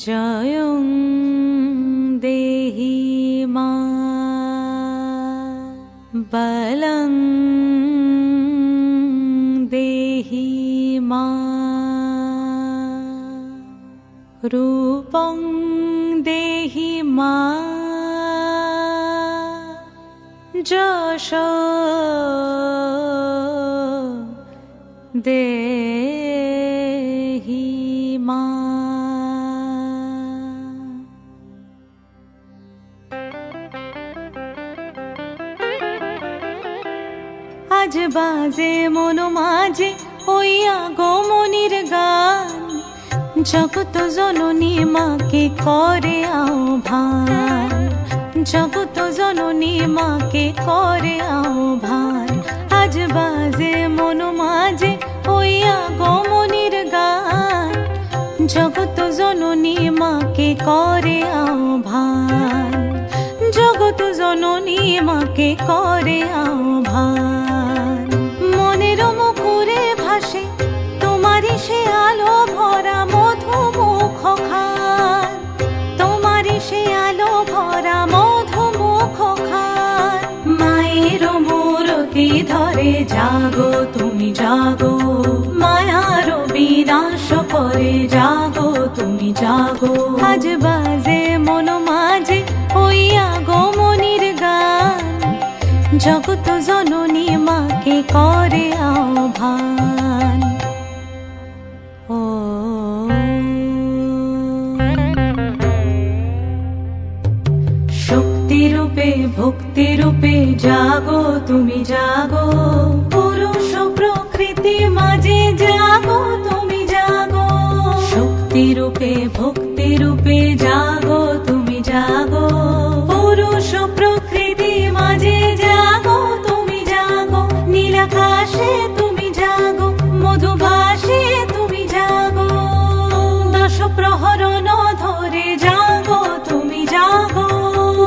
জয়ং দেহি মা বলং দেহি মা রূপং দেহি মা যশ দেহি মা। আজ বাজে মন মাঝে ওই আগমনীর গান, জগত জননী মাকে করে আহ্বান, জগত জননী মাকে করে আহ্বান। আজ বাজে মন মাঝে ওই আগমনীর গান, জগত জননী মাকে করে আহ্বান, জগত জননী মাকে করে আহ্বান। মনের মুখরে ভাসে তোমারই সে আলো ভরা মধুমুখ খান, তোমারই সে আলো ভরা মধুমুখ খান। মায়ের মূরতি ধরে জাগো তুমি জাগো, মায়ার বিনাশ করে জাগো তুমি জাগো। আজ বাজে মন মাঝে ওই আগমনীর গান, জগত জননী মাকে করে আহ্বান। ও শক্তি রূপে ভক্তি রূপে জাগো তুমি জাগো, পুরুষ প্রকৃতি মাঝে জাগো তুমি জাগো। শক্তি রূপে ভক্তি রূপে জাগো তুমি জাগো, পুরুষ প্রকৃতি মাঝে জাগো তুমি জাগো। নীলাকাশে তুমি জাগো, মধুভাসে তুমি জাগো, দশ প্রহরণ ধরে জাগো তুমি জাগো,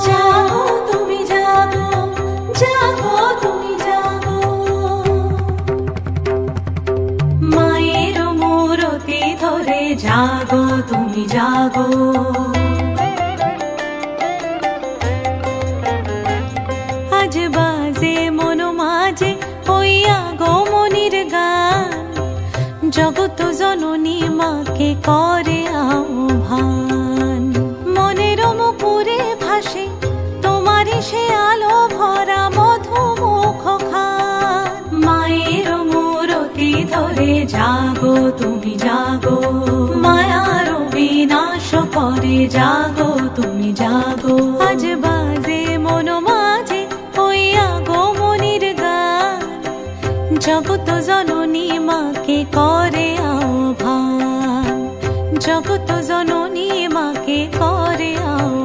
জাগো তুমি জাগো, জাগো তুমি জাগো। মায়ের মূরতি ধরে জাগো তুমি জাগো। আজ বাজে মন মাঝে ওই আগমনীর গান, জগত জননী মাকে করে আহ্বান। মনের মুখরে ভাসে তোমারই সে আলো ভরা মধুমুখ খান। মায়ের মূরতি ধরে জাগো তুমি জাগো, মায়ার বিনাশ করে জাগো তুমি জাগো। আজ বাজে মন মাঝে ওই আগমনীর গান, জগত জননী মাকে করে আহ্বান, জগত জননী মাকে করে আহ্বান।